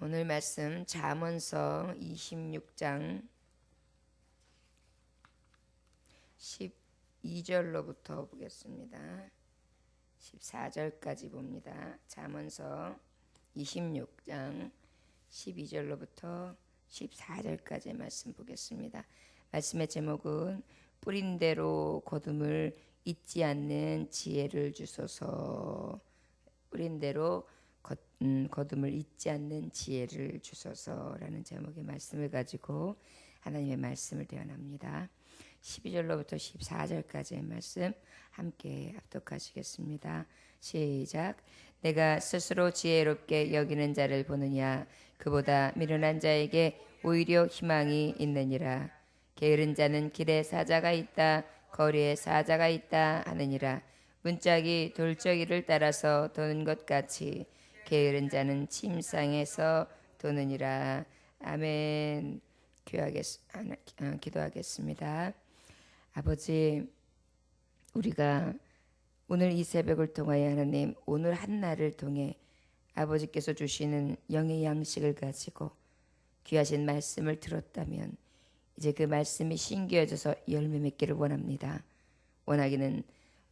오늘 말씀 잠언서 26장 12절로부터 보겠습니다. 14절까지 봅니다. 잠언서 26장 12절로부터 14절까지 말씀 보겠습니다. 말씀의 제목은 뿌린 대로 거둠을 잊지 않는 지혜를 주소서. 뿌린 대로 거둠을 잊지 않는 지혜를 주소서라는 제목의 말씀을 가지고 하나님의 말씀을 대언합니다. 12절로부터 14절까지의 말씀 함께 합독하시겠습니다. 시작. 내가 스스로 지혜롭게 여기는 자를 보느냐. 그보다 미련한 자에게 오히려 희망이 있느니라. 게으른 자는 길에 사자가 있다, 거리에 사자가 있다 하느니라. 문짝이 돌저기를 따라서 도는 것 같이 게으른 자는 침상에서 도느니라. 아멘. 기도하겠습니다. 아버지, 우리가 오늘 이 새벽을 통하여 하나님, 오늘 한 날을 통해 아버지께서 주시는 영의 양식을 가지고 귀하신 말씀을 들었다면 이제 그 말씀이 심겨져서 열매 맺기를 원합니다. 원하기는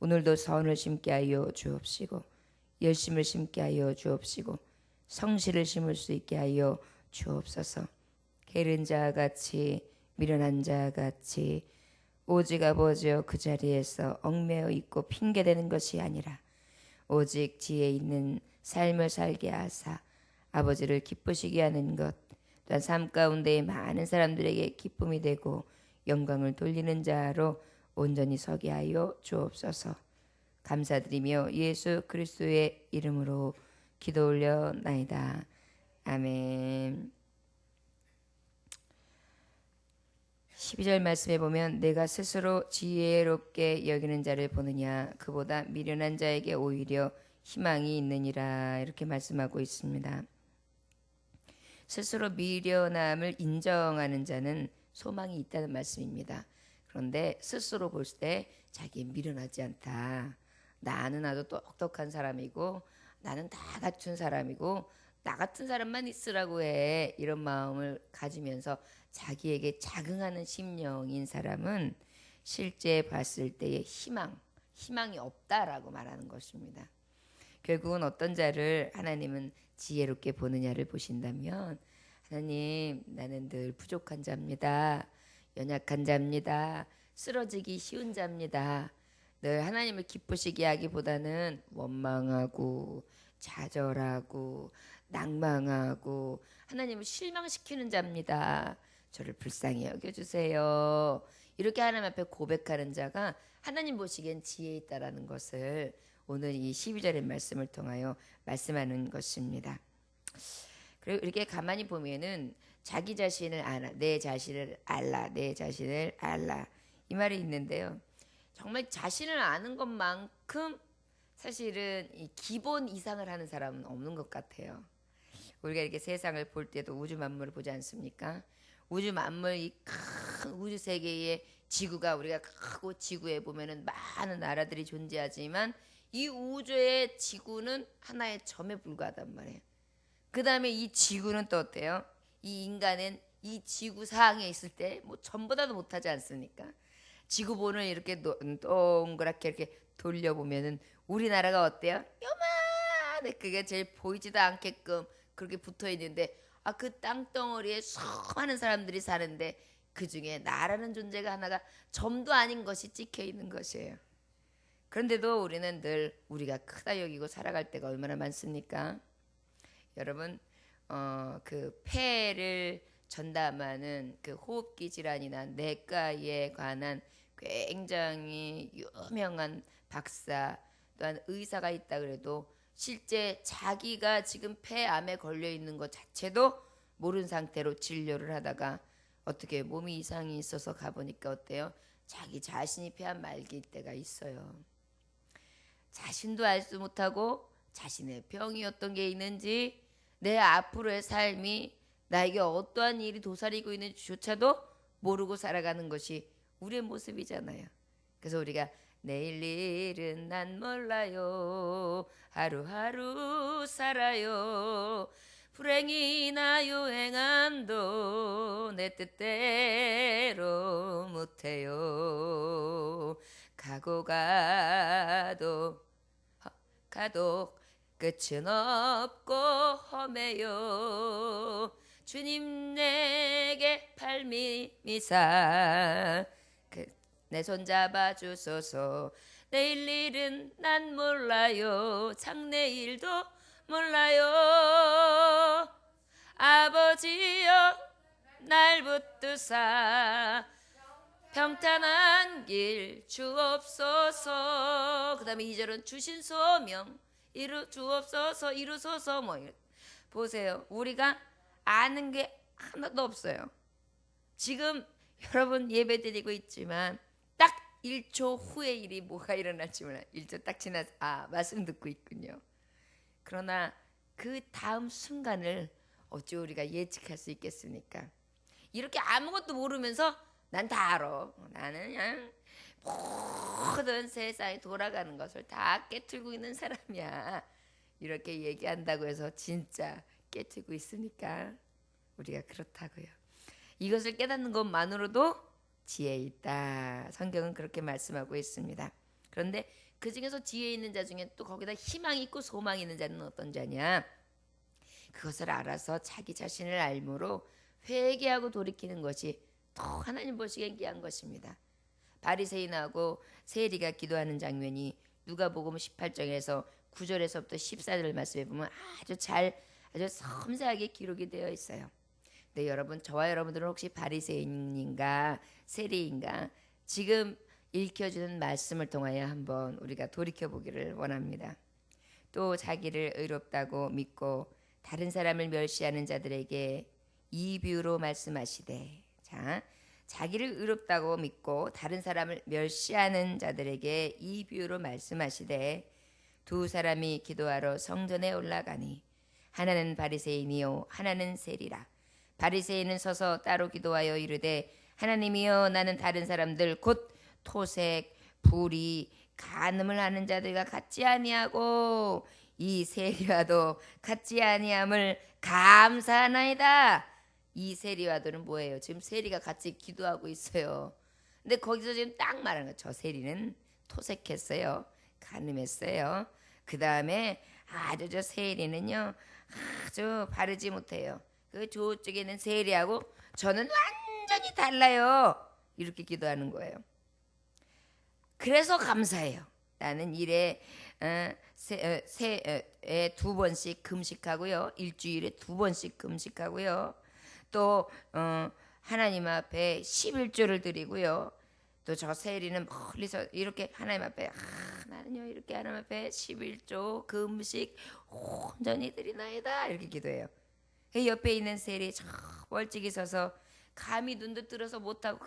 오늘도 선을 심게 하여 주옵시고 열심을 심게 하여 주옵시고 성실을 심을 수 있게 하여 주옵소서. 게으른 자같이 미련한 자같이 오직 아버지여 그 자리에서 얽매여 있고 핑계대는 것이 아니라 오직 지혜 있는 삶을 살게 하사 아버지를 기쁘시게 하는 것, 또한 삶 가운데 많은 사람들에게 기쁨이 되고 영광을 돌리는 자로 온전히 서게 하여 주옵소서. 감사드리며 예수 그리스도의 이름으로 기도 올려나이다. 아멘. 12절 말씀에 보면 내가 스스로 지혜롭게 여기는 자를 보느냐. 그보다 미련한 자에게 오히려 희망이 있느니라. 이렇게 말씀하고 있습니다. 스스로 미련함을 인정하는 자는 소망이 있다는 말씀입니다. 그런데 스스로 볼 때 자기 미련하지 않다. 나는 아주 똑똑한 사람이고 나는 다 갖춘 사람이고 나 같은 사람만 있으라고 해. 이런 마음을 가지면서 자기에게 자긍하는 심령인 사람은 실제 봤을 때의 희망이 없다라고 말하는 것입니다. 결국은 어떤 자를 하나님은 지혜롭게 보느냐를 보신다면 하나님, 나는 늘 부족한 자입니다. 연약한 자입니다. 쓰러지기 쉬운 자입니다. 늘 하나님을 기쁘시게 하기보다는 원망하고 좌절하고 낭망하고 하나님을 실망시키는 자입니다. 저를 불쌍히 여겨주세요. 이렇게 하나님 앞에 고백하는 자가 하나님 보시기엔 지혜 있다라는 것을 오늘 이 12절의 말씀을 통하여 말씀하는 것입니다. 그리고 이렇게 가만히 보면은 자기 자신을 알아, 내 자신을 알라, 내 자신을 알라 이 말이 있는데요. 정말 자신을 아는 것만큼 사실은 이 기본 이상을 하는 사람은 없는 것 같아요. 우리가 이렇게 세상을 볼 때도 우주 만물을 보지 않습니까? 우주 만물, 이 큰 우주 세계의 지구가 우리가 크고 지구에 보면은 많은 나라들이 존재하지만 이 우주의 지구는 하나의 점에 불과하단 말이에요. 그 다음에 이 지구는 또 어때요? 이 인간은 이 지구 상에 있을 때 뭐 전보다도 못하지 않습니까? 지구본을 이렇게 동그랗게 이렇게 돌려보면은 우리나라가 어때요? 요만해. 그게 제일 보이지도 않게끔 그렇게 붙어 있는데 그 땅덩어리에 수많은 사람들이 사는데 그 중에 나라는 존재가 하나가 점도 아닌 것이 찍혀 있는 것이에요. 그런데도 우리는 늘 우리가 크다 여기고 살아갈 때가 얼마나 많습니까? 여러분, 그 폐를 전담하는 그 호흡기 질환이나 내과에 관한 굉장히 유명한 박사 또한 의사가 있다 그래도 실제 자기가 지금 폐암에 걸려 있는 것 자체도 모르는 상태로 진료를 하다가 어떻게 몸이 이상이 있어서 가보니까 어때요? 자기 자신이 폐암 말기일 때가 있어요. 자신도 알지 못하고 자신의 병이 어떤 게 있는지 내 앞으로의 삶이 나에게 어떠한 일이 도사리고 있는지조차도 모르고 살아가는 것이 우리의 모습이잖아요. 그래서 우리가 내일 일은 난 몰라요. 하루하루 살아요. 불행이나 내 뜻대로 못해요. 가고 가도 끝은 없고 험해요. 주님 내게 발미미사 내 손 잡아 주소서. 내일 일은 난 몰라요. 장래일도 몰라요. 아버지여 날 붙드사 평탄한 길 주옵소서. 그 다음에 2절은 주신 소명 주옵소서 이루소서. 보세요. 우리가 아는 게 하나도 없어요. 지금 여러분 예배 드리고 있지만 딱 1초 후의 일이 뭐가 일어날지 몰라요. 1초 딱 지나서 말씀 듣고 있군요. 그러나 그 다음 순간을 어찌 우리가 예측할 수 있겠습니까? 이렇게 아무것도 모르면서 난 다 알아. 나는 그냥 모든 세상이 돌아가는 것을 다 깨트리고 있는 사람이야. 이렇게 얘기한다고 해서 진짜 깨트리고 있으니까 우리가 그렇다고요. 이것을 깨닫는 것만으로도 지혜 있다. 성경은 그렇게 말씀하고 있습니다. 그런데 그 중에서 지혜 있는 자 중에 또 거기다 희망이 있고 소망이 있는 자는 어떤 자냐? 그것을 알아서 자기 자신을 알므로 회개하고 돌이키는 것이 더 하나님 보시기엔 귀한 것입니다. 바리새인하고 세리가 기도하는 장면이 누가복음 18장에서 9절에서부터 14절 말씀에 보면 아주 섬세하게 기록이 되어 있어요. 근데 여러분, 저와 여러분들은 혹시 바리새인인가 세리인가 지금 읽혀주는 말씀을 통하여 한번 우리가 돌이켜보기를 원합니다. 또 자기를 의롭다고 믿고 다른 사람을 멸시하는 자들에게 이 비유로 말씀하시되, 자기를 의롭다고 믿고 다른 사람을 멸시하는 자들에게 이 비유로 말씀하시되, 두 사람이 기도하러 성전에 올라가니 하나는 바리새인이요 하나는 세리라. 바리새인은 서서 따로 기도하여 이르되, 하나님이여, 나는 다른 사람들 곧 토색, 불의, 간음을 하는 자들과 같지 아니하고 이 세리와도 같지 아니함을 감사하나이다. 이 세리와도는 뭐예요? 지금 세리가 같이 기도하고 있어요. 근데 거기서 지금 딱 말하는 거예요. 저 세리는 토색했어요. 간음했어요. 그 다음에 아주 저 세리는요 아주 바르지 못해요. 그 저쪽에는 세리하고 저는 완전히 달라요. 이렇게 기도하는 거예요. 그래서 감사해요. 나는 일에 두 번씩 금식하고요. 일주일에 2번씩 금식하고요. 또 하나님 앞에 11조를 드리고요. 또 저 세리는 멀리서 이렇게 하나님 앞에 나는요 이렇게 하나님 앞에 11조 금식 온전히 드리나이다 이렇게 기도해요. 옆에 있는 세리 저 멀찍이 서서 감히 눈도 뜨러서 못하고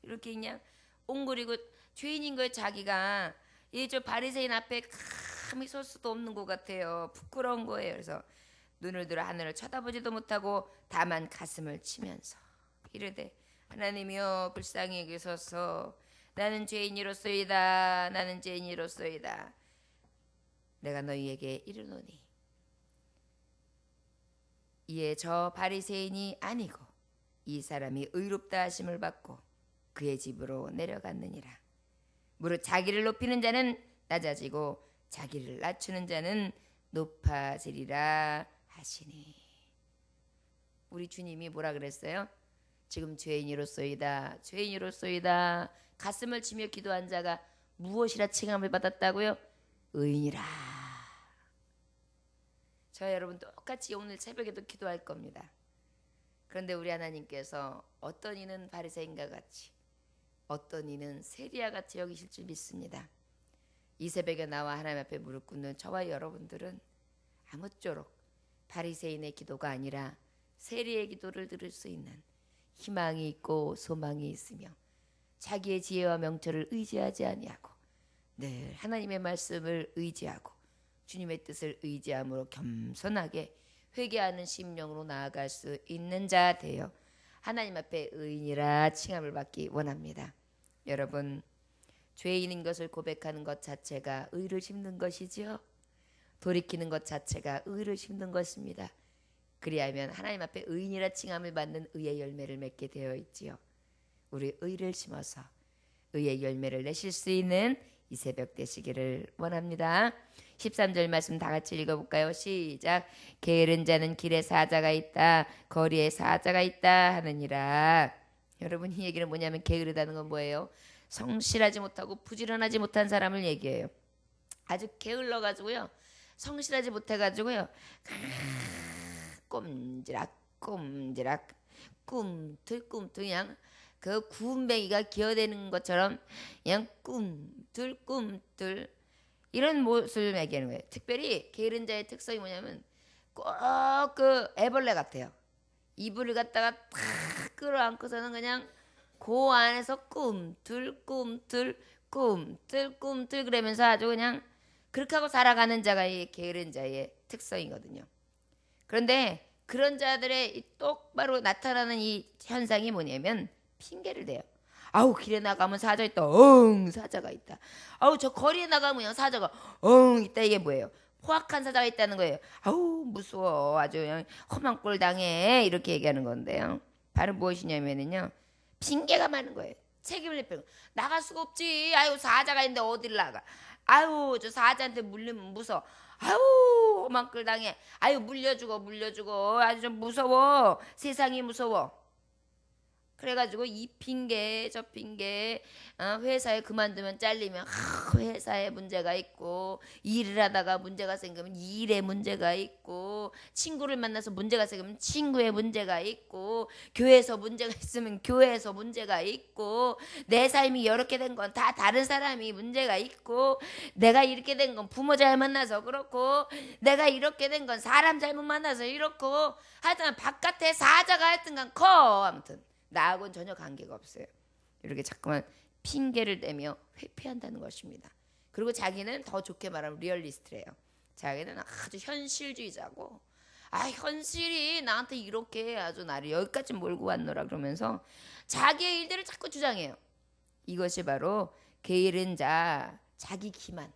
이렇게 그냥 옹그리고 죄인인 거예요. 자기가 이 저 바리새인 앞에 감히 설 수도 없는 것 같아요. 부끄러운 거예요. 그래서 눈을 들어 하늘을 쳐다보지도 못하고 다만 가슴을 치면서 이르되, 하나님이여 불쌍히 여기소서. 나는 죄인이로소이다. 나는 죄인이로소이다. 내가 너희에게 이르노니 이에 저 바리새인이 아니고 이 사람이 의롭다 하심을 받고 그의 집으로 내려갔느니라. 무릇 자기를 높이는 자는 낮아지고 자기를 낮추는 자는 높아지리라 하시니. 우리 주님이 뭐라 그랬어요? 지금 죄인이로소이다. 죄인이로소이다. 가슴을 치며 기도한 자가 무엇이라 칭함을 받았다고요? 의인이라. 저 여러분 똑같이 오늘 새벽에도 기도할 겁니다. 그런데 우리 하나님께서 어떤 이는 바리새인과 같이 어떤 이는 세리와 같이 여기실 줄 믿습니다. 이 새벽에 나와 하나님 앞에 무릎 꿇는 저와 여러분들은 아무쪼록 바리새인의 기도가 아니라 세리의 기도를 들을 수 있는 희망이 있고 소망이 있으며 자기의 지혜와 명철을 의지하지 아니하고 늘 하나님의 말씀을 의지하고 주님의 뜻을 의지함으로 겸손하게 회개하는 심령으로 나아갈 수 있는 자 되어 하나님 앞에 의인이라 칭함을 받기 원합니다. 여러분, 죄인인 것을 고백하는 것 자체가 의를 심는 것이지요. 돌이키는 것 자체가 의를 심는 것입니다. 그리하면 하나님 앞에 의인이라 칭함을 받는 의의 열매를 맺게 되어 있지요. 우리 의를 심어서 의의 열매를 내실 수 있는 이 새벽 되시기를 원합니다. 13절 말씀 다 같이 읽어볼까요? 시작. 게으른 자는 길에 사자가 있다, 거리에 사자가 있다 하느니라. 여러분, 이 얘기는 뭐냐면 게으르다는 건 뭐예요? 성실하지 못하고 부지런하지 못한 사람을 얘기해요. 아주 게을러 가지고요, 성실하지 못해 가지고요, 꼼지락 꿈틀 그냥 그 구운뱅이가 기어대는 것처럼 그냥 꿈틀 이런 모습을 얘기하는 거예요. 특별히 게으른 자의 특성이 뭐냐면 꼭 그 애벌레 같아요. 이불을 갖다가 탁 끌어안고서는 그냥 그 안에서 꿈틀 그러면서 아주 그냥 그렇게 하고 살아가는 자가 이 게으른 자의 특성이거든요. 그런데 그런 자들의 똑바로 나타나는 이 현상이 뭐냐면 핑계를 대요. 아우, 길에 나가면 사자 있다. 사자가 있다. 아우, 저 거리에 나가면 그냥 사자가 있다. 이게 뭐예요? 포악한 사자가 있다는 거예요. 아우, 무서워. 아주 그냥 험한 꼴 당해. 이렇게 얘기하는 건데요. 바로 무엇이냐면요, 핑계가 많은 거예요. 책임을 내빼고 나갈 수가 없지. 아유, 사자가 있는데 어딜 나가. 아유, 저 사자한테 물리면 무서워. 아유, 험한 꼴 당해. 아유, 물려주고 아주 좀 무서워. 세상이 무서워. 그래가지고 이 핑계 저 핑계, 회사에 그만두면 잘리면 회사에 문제가 있고, 일을 하다가 문제가 생기면 일에 문제가 있고, 친구를 만나서 문제가 생기면 친구의 문제가 있고, 교회에서 문제가 있으면 교회에서 문제가 있고, 내 삶이 이렇게 된 건 다 다른 사람이 문제가 있고, 내가 이렇게 된 건 부모 잘못 만나서 그렇고, 내가 이렇게 된 건 사람 잘못 만나서 이렇고, 하여튼 바깥에 사자가 하여튼간 커. 아무튼 나하고는 전혀 관계가 없어요. 이렇게 자꾸만 핑계를 대며 회피한다는 것입니다. 그리고 자기는 더 좋게 말하면 리얼리스트래요. 자기는 아주 현실주의자고, 현실이 나한테 이렇게 아주 나를 여기까지 몰고 왔노라 그러면서 자기의 일들을 자꾸 주장해요. 이것이 바로 게으른 자, 자기 기만,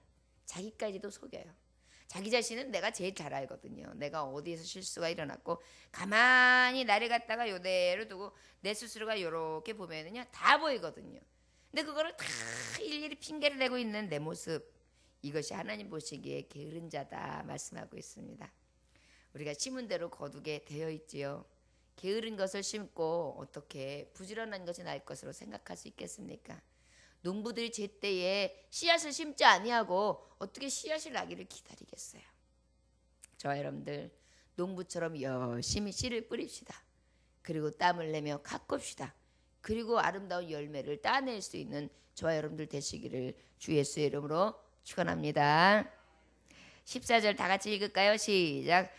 자기까지도 속여요. 자기 자신은 내가 제일 잘 알거든요. 내가 어디에서 실수가 일어났고, 가만히 나를 갖다가 요대로 두고 내 스스로가 이렇게 보면은요, 다 보이거든요. 근데 그거를 다 일일이 핑계를 대고 있는 내 모습, 이것이 하나님 보시기에 게으른 자다 말씀하고 있습니다. 우리가 심은 대로 거두게 되어 있지요. 게으른 것을 심고 어떻게 부지런한 것이 날 것으로 생각할 수 있겠습니까? 농부들이 제때에 씨앗을 심지 아니하고 어떻게 씨앗이 나기를 기다리겠어요? 저와 여러분들, 농부처럼 열심히 씨를 뿌립시다. 그리고 땀을 내며 가꿉시다. 그리고 아름다운 열매를 따낼 수 있는 저와 여러분들 되시기를 주 예수의 이름으로 축원합니다. 14절 다 같이 읽을까요? 시작.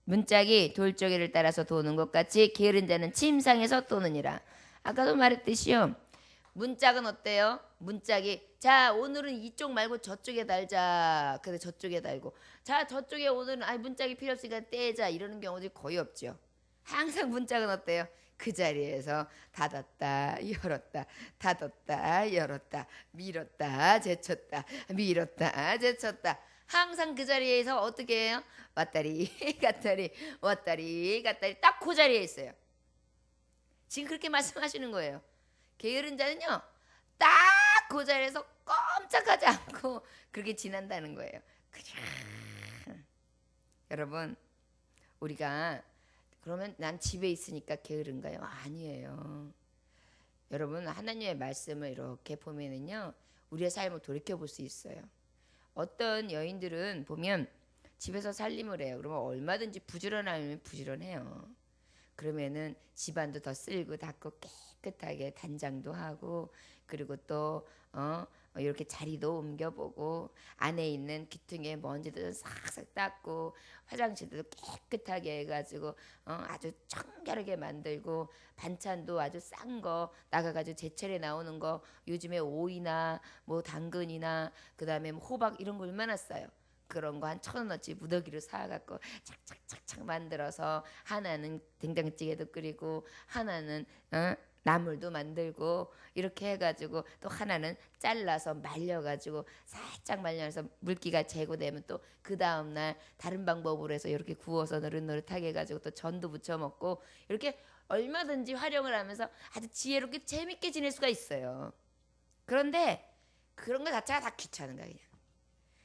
문짝이 돌조개를 따라서 도는 것 같이 게으른 자는 침상에서 도느니라. 아까도 말했듯이요, 문짝은 어때요? 문짝이, 자, 오늘은 이쪽 말고 저쪽에 달자. 그래, 저쪽에 달고, 자, 저쪽에 오늘은 문짝이 필요 없으니까 떼자. 이러는 경우들이 거의 없죠. 항상 문짝은 어때요? 그 자리에서 닫았다 열었다, 닫았다 열었다, 밀었다 제쳤다, 밀었다 제쳤다. 항상 그 자리에서 어떻게 해요? 왔다리 갔다리 왔다리 갔다리, 딱 그 자리에 있어요. 지금 그렇게 말씀하시는 거예요. 게으른 자는요, 딱 그 자리에서 꼼짝하지 않고 그렇게 지난다는 거예요. 그냥. 여러분, 우리가 그러면 난 집에 있으니까 게으른가요? 아니에요. 여러분, 하나님의 말씀을 이렇게 보면은요, 우리의 삶을 돌이켜 볼 수 있어요. 어떤 여인들은 보면 집에서 살림을 해요. 그러면 얼마든지 부지런하면 부지런해요. 그러면은 집안도 더 쓸고 닦고 깨끗하게 단장도 하고, 그리고 또 이렇게 자리도 옮겨보고, 안에 있는 귀퉁이에 먼지도 싹싹 닦고, 화장실도 깨끗하게 해가지고 아주 청결하게 만들고, 반찬도 아주 싼 거 나가가지고 제철에 나오는 거, 요즘에 오이나 뭐 당근이나 그다음에 뭐 호박 이런 거 얼마나 싸요. 그런 거 한 1,000원어치 무더기로 사갖고 착착착착 만들어서, 하나는 된장찌개도 끓이고, 하나는 나물도 만들고 이렇게 해가지고 또 하나는 잘라서 말려가지고 살짝 말려서 물기가 제거되면 또 그 다음날 다른 방법으로 해서 이렇게 구워서 노릇노릇하게 해가지고 또 전도 부쳐 먹고 이렇게 얼마든지 활용을 하면서 아주 지혜롭게 재밌게 지낼 수가 있어요. 그런데 그런 거 자체가 다 귀찮은 거야 그냥.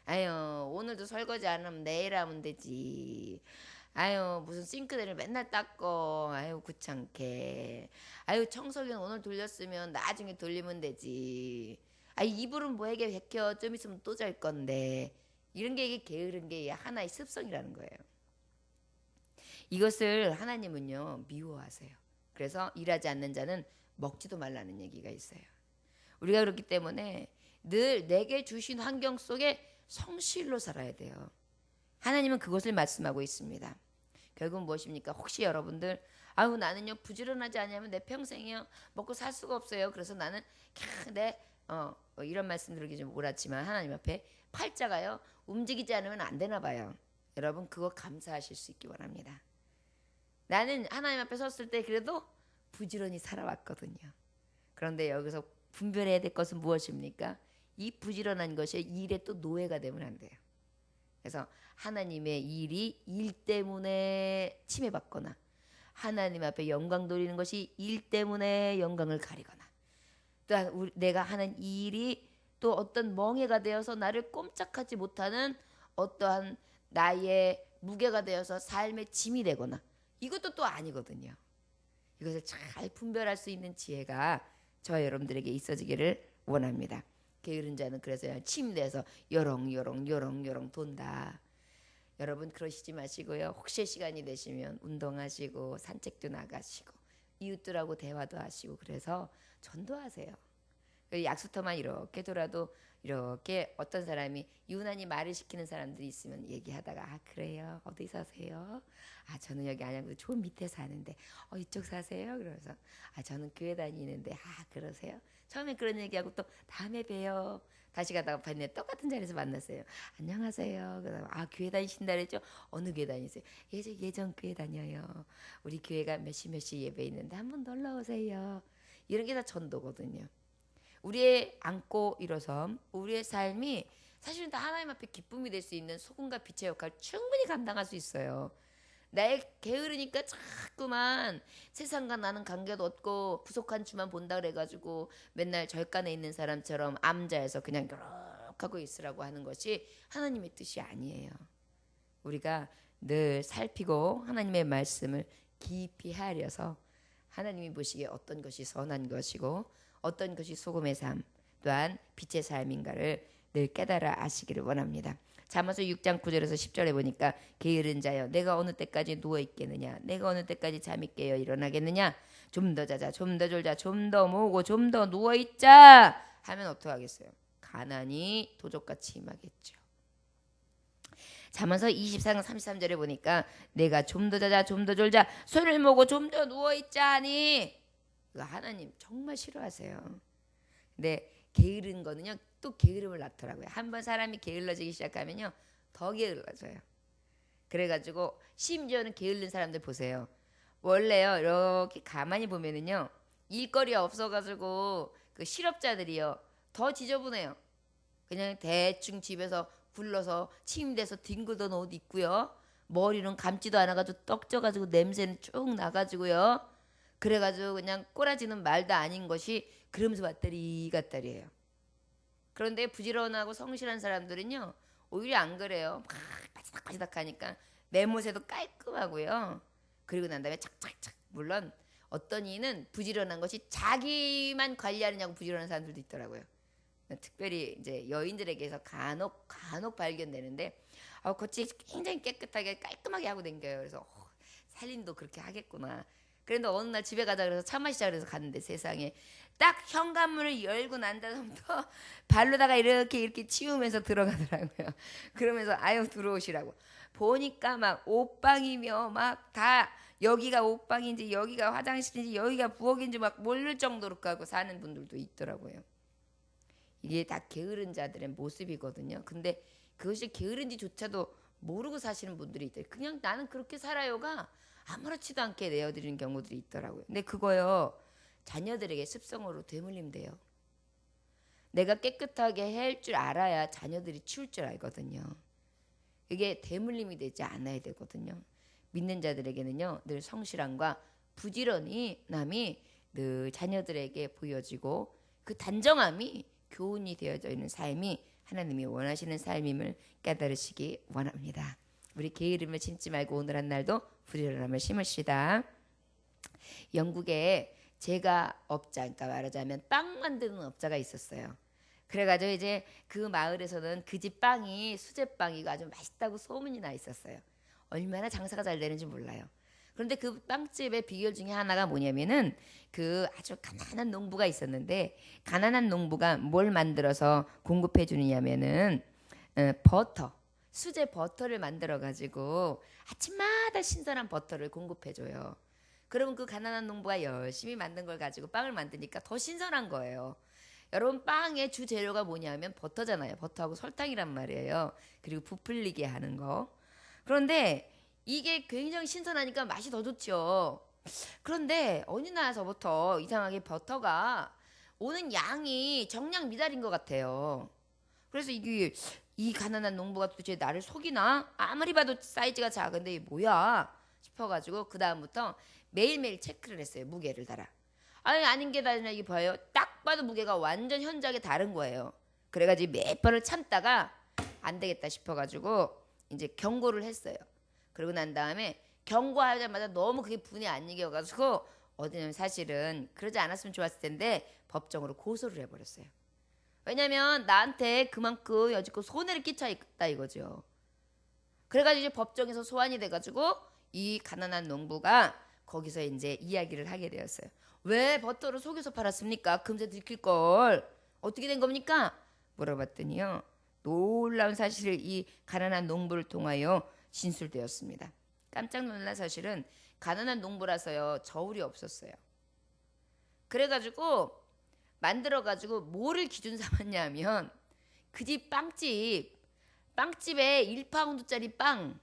아유 오늘도 설거지 안 하면 내일 하면 되지. 아유 무슨 싱크대를 맨날 닦고 아유 귀찮게. 아유 청소기는 오늘 돌렸으면 나중에 돌리면 되지. 아유 이불은 뭐에게 벗겨 좀 있으면 또 잘 건데. 이런 게 이게 게으른 게 하나의 습성이라는 거예요. 이것을 하나님은요 미워하세요. 그래서 일하지 않는 자는 먹지도 말라는 얘기가 있어요. 우리가 그렇기 때문에 늘 내게 주신 환경 속에 성실로 살아야 돼요. 하나님은 그것을 말씀하고 있습니다. 결국은 무엇입니까? 혹시 여러분들 아유 나는요 부지런하지 않으면 내 평생이요 먹고 살 수가 없어요. 그래서 나는 그냥 이런 말씀 드리기 좀 옳았지만 하나님 앞에 팔자가요 움직이지 않으면 안 되나 봐요. 여러분 그거 감사하실 수 있기 바랍니다. 나는 하나님 앞에 섰을 때 그래도 부지런히 살아왔거든요. 그런데 여기서 분별해야 될 것은 무엇입니까? 이 부지런한 것이 일에 또 노예가 되면 안 돼요. 그래서 하나님의 일이 일 때문에 침해받거나 하나님 앞에 영광 돌리는 것이 일 때문에 영광을 가리거나 또 내가 하는 이 일이 또 어떤 멍해가 되어서 나를 꼼짝하지 못하는 어떠한 나의 무게가 되어서 삶의 짐이 되거나 이것도 또 아니거든요. 이것을 잘 분별할 수 있는 지혜가 저와 여러분들에게 있어지기를 원합니다. 게으른 자는 그래서 침대에서 요렁요렁 돈다. 여러분 그러시지 마시고요. 혹시 시간이 되시면 운동하시고 산책도 나가시고 이웃들하고 대화도 하시고 그래서 전도하세요. 약수터만 이렇게 돌아도 이렇게 어떤 사람이 유난히 말을 시키는 사람들이 있으면 얘기하다가 아 그래요 어디 사세요? 아 저는 여기 안양구 좋은 밑에 사는데 이쪽 사세요? 그러면서 아 저는 교회 다니는데 아 그러세요? 처음에 그런 얘기하고 또 다음에 봬요. 다시 가다가 봤는데 똑같은 자리에서 만났어요. 안녕하세요. 그다음 아 교회 다니신다 그랬죠? 어느 교회 다니세요? 예전 교회 다녀요. 우리 교회가 몇 시 예배 있는데 한번 놀러 오세요. 이런 게 다 전도거든요. 우리의 안고 일어섬, 우리의 삶이 사실은 다 하나님 앞에 기쁨이 될 수 있는 소금과 빛의 역할을 충분히 감당할 수 있어요. 나의 게으르니까 자꾸만 세상과 나는 관계도 없고 부족한 주만 본다 그래가지고 맨날 절간에 있는 사람처럼 암자에서 그냥 요렇하고 있으라고 하는 것이 하나님의 뜻이 아니에요. 우리가 늘 살피고 하나님의 말씀을 깊이 헤아려서 하나님이 보시기에 어떤 것이 선한 것이고 어떤 것이 소금의 삶 또한 빛의 삶인가를 늘 깨달아 아시기를 원합니다. 잠언서 6장 9절에서 10절에 보니까 게으른 자여 내가 어느 때까지 누워있겠느냐 내가 어느 때까지 잠이 깨어 일어나겠느냐 좀 더 자자 좀 더 졸자 좀 더 모으고 좀 더 누워있자 하면 어떡하겠어요? 가난이 도적같이 임하겠죠. 잠언서 24장 33절에 보니까 내가 좀 더 자자 좀 더 졸자 손을 모으고 좀 더 누워있자 하니 그거 하나님 정말 싫어하세요. 근데 게으른 거는요 또 게으름을 낳더라고요. 한번 사람이 게을러지기 시작하면요 더 게을러져요. 그래가지고 심지어는 게으른 사람들 보세요. 원래요 이렇게 가만히 보면은요 일거리 없어가지고 그 실업자들이요 더 지저분해요. 그냥 대충 집에서 굴러서 침대에서 뒹굴던 옷 입고요 머리는 감지도 않아가지고 떡져가지고 냄새는 쭉 나가지고요 그래가지고 그냥 꼬라지는 말도 아닌 것이 그러면서 왔다리 갔다리예요. 그런데 부지런하고 성실한 사람들은요 오히려 안 그래요. 막 바삭바삭하니까 매못에도 깔끔하고요. 그리고 난 다음에 착착착 물론 어떤 이는 부지런한 것이 자기만 관리하느냐고 부지런한 사람들도 있더라고요. 특별히 이제 여인들에게서 간혹 발견되는데 겉이 굉장히 깨끗하게 깔끔하게 하고 댕겨요. 그래서 살림도 그렇게 하겠구나. 그런데 어느 날 집에 가자 그래서 차 마시자 그래서 갔는데 세상에 딱 현관문을 열고 난 다음부터 발로다가 이렇게 치우면서 들어가더라고요. 그러면서 아유 들어오시라고. 보니까 막 옷방이며 막 다 여기가 옷방인지 여기가 화장실인지 여기가 부엌인지 막 모를 정도로 가고 사는 분들도 있더라고요. 이게 다 게으른 자들의 모습이거든요. 근데 그것이 게으른지조차도 모르고 사시는 분들이 있대요. 그냥 나는 그렇게 살아요가 아무렇지도 않게 내어드리는 경우들이 있더라고요. 근데 그거요 자녀들에게 습성으로 되물림돼요. 내가 깨끗하게 할 줄 알아야 자녀들이 치울 줄 알거든요. 이게 대물림이 되지 않아야 되거든요. 믿는 자들에게는요, 늘 성실함과 부지런함이 늘 자녀들에게 보여지고 그 단정함이 교훈이 되어져 있는 삶이 하나님이 원하시는 삶임을 깨달으시기 원합니다. 우리 게으름을 심지 말고 오늘 한 날도 부지런함을 심으시다. 영국에 제가 업자, 그러니까 말하자면 빵 만드는 업자가 있었어요. 그래가지고 이제 그 마을에서는 그 집 빵이 수제빵이 아주 맛있다고 소문이 나 있었어요. 얼마나 장사가 잘 되는지 몰라요. 그런데 그 빵집의 비결 중에 하나가 뭐냐면은 그 아주 가난한 농부가 있었는데, 가난한 농부가 뭘 만들어서 공급해 주느냐면은 버터, 수제 버터를 만들어 가지고 아침마다 신선한 버터를 공급해 줘요. 그러면 그 가난한 농부가 열심히 만든 걸 가지고 빵을 만드니까 더 신선한 거예요. 여러분, 빵의 주 재료가 뭐냐면 버터잖아요. 버터하고 설탕이란 말이에요. 그리고 부풀리게 하는 거. 그런데 이게 굉장히 신선하니까 맛이 더 좋죠. 그런데 어느 날서부터 이상하게 버터가 오는 양이 정량 미달인 것 같아요. 그래서 이 가난한 농부가 도대체 나를 속이나? 아무리 봐도 사이즈가 작은데 이게 뭐야 싶어가지고 그 다음부터 매일매일 체크를 했어요. 무게를 달아. 아니, 아닌 게 다르냐, 이게 봐요. 딱 봐도 무게가 완전 현저하게 다른 거예요. 그래가지고 몇 번을 참다가 안 되겠다 싶어가지고 이제 경고를 했어요. 그러고 난 다음에 경고하자마자 너무 그게 분이 안 이겨가지고 어디는 사실은 그러지 않았으면 좋았을 텐데 법정으로 고소를 해버렸어요. 왜냐면 나한테 그만큼 여지껏 손해를 끼쳤다 이거죠. 그래가지고 이제 법정에서 소환이 돼가지고 이 가난한 농부가 거기서 이제 이야기를 하게 되었어요. 왜 버터를 속여서 팔았습니까? 금세 들킬 걸. 어떻게 된 겁니까? 물어봤더니요, 놀라운 사실을 이 가난한 농부를 통하여 진술되었습니다. 깜짝 놀란 사실은 가난한 농부라서요, 저울이 없었어요. 그래가지고 만들어가지고 뭐를 기준 삼았냐 하면 그 집 빵집에 1파운드짜리 빵,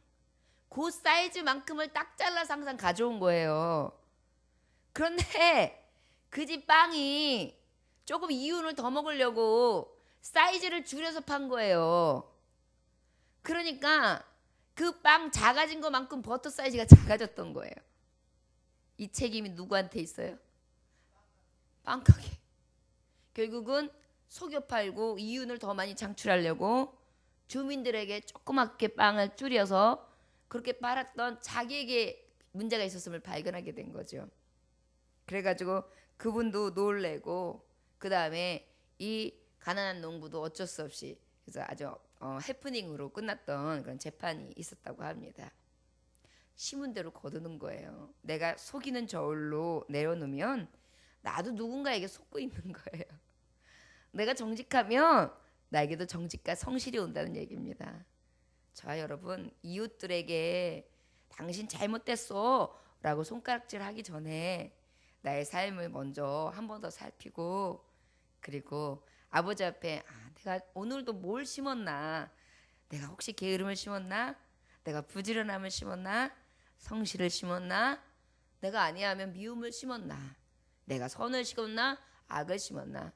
그 사이즈만큼을 딱 잘라서 항상 가져온 거예요. 그런데 그 집 빵이 조금 이윤을 더 먹으려고 사이즈를 줄여서 판 거예요. 그러니까 그 빵 작아진 것만큼 버터 사이즈가 작아졌던 거예요. 이 책임이 누구한테 있어요? 빵가게. 결국은 속여 팔고 이윤을 더 많이 창출하려고 주민들에게 조그맣게 빵을 줄여서 그렇게 팔았던 자기에게 문제가 있었음을 발견하게 된 거죠. 그래가지고 그분도 놀래고 그 다음에 이 가난한 농부도 어쩔 수 없이 그래서 아주 해프닝으로 끝났던 그런 재판이 있었다고 합니다. 심은 대로 거두는 거예요. 내가 속이는 저울로 내려놓으면 나도 누군가에게 속고 있는 거예요. 내가 정직하면 나에게도 정직과 성실이 온다는 얘기입니다. 저와 여러분, 이웃들에게 당신 잘못됐어 라고 손가락질 하기 전에 나의 삶을 먼저 한 번 더 살피고, 그리고 아버지 앞에 내가 오늘도 뭘 심었나, 내가 혹시 게으름을 심었나, 내가 부지런함을 심었나, 성실을 심었나, 내가 아니하면 미움을 심었나, 내가 선을 심었나 악을 심었나,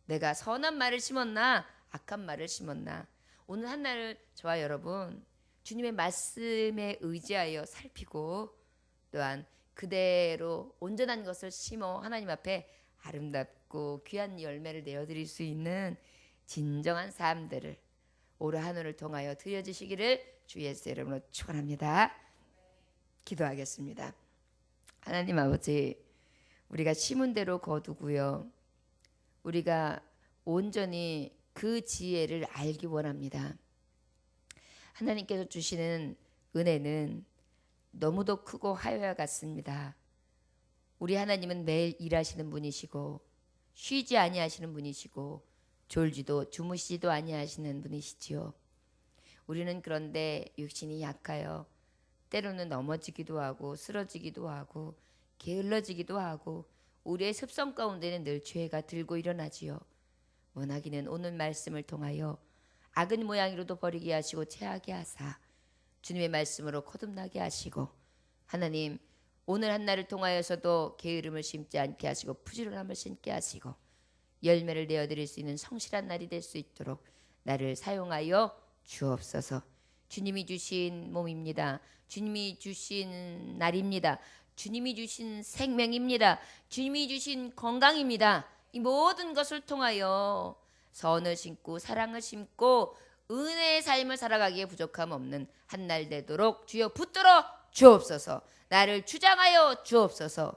내가 선한 말을 심었나 악한 말을 심었나. 오늘 한 날을 저와 여러분 주님의 말씀에 의지하여 살피고 또한 그대로 온전한 것을 심어 하나님 앞에 아름답고 귀한 열매를 내어드릴 수 있는 진정한 삶들을 올해 한 해를 통하여 드려지시기를 주 예수 이름으로 축원합니다. 기도하겠습니다. 하나님 아버지, 우리가 심은 대로 거두고요, 우리가 온전히 그 지혜를 알기 원합니다. 하나님께서 주시는 은혜는 너무도 크고 하여야 같습니다. 우리 하나님은 매일 일하시는 분이시고 쉬지 아니하시는 분이시고 졸지도 주무시지도 아니하시는 분이시지요. 우리는 그런데 육신이 약하여 때로는 넘어지기도 하고 쓰러지기도 하고 게을러지기도 하고 우리의 습성 가운데는 늘 죄가 들고 일어나지요. 원하기는 오늘 말씀을 통하여 악은 모양이로도 버리게 하시고 체하게 하사 주님의 말씀으로 거듭나게 하시고, 하나님 오늘 한 날을 통하여서도 게으름을 심지 않게 하시고 부지런함을 심게 하시고 열매를 내어드릴 수 있는 성실한 날이 될 수 있도록 나를 사용하여 주옵소서. 주님이 주신 몸입니다. 주님이 주신 날입니다. 주님이 주신 생명입니다. 주님이 주신 건강입니다. 이 모든 것을 통하여 선을 심고 사랑을 심고 은혜의 삶을 살아가기에 부족함 없는 한 날 되도록 주여 붙들어 주옵소서. 나를 주장하여 주옵소서.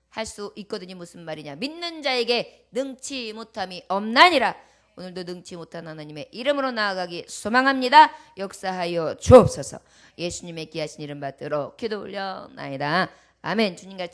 할 수 있거든요. 무슨 말이냐? 믿는 자에게 능치 못함이 없나니라. 오늘도 능치 못한 하나님의 이름으로 나아가기 소망합니다. 역사하여 주옵소서. 예수님의 귀하신 이름 받들어 기도 올려나이다. 아멘. 주님 같은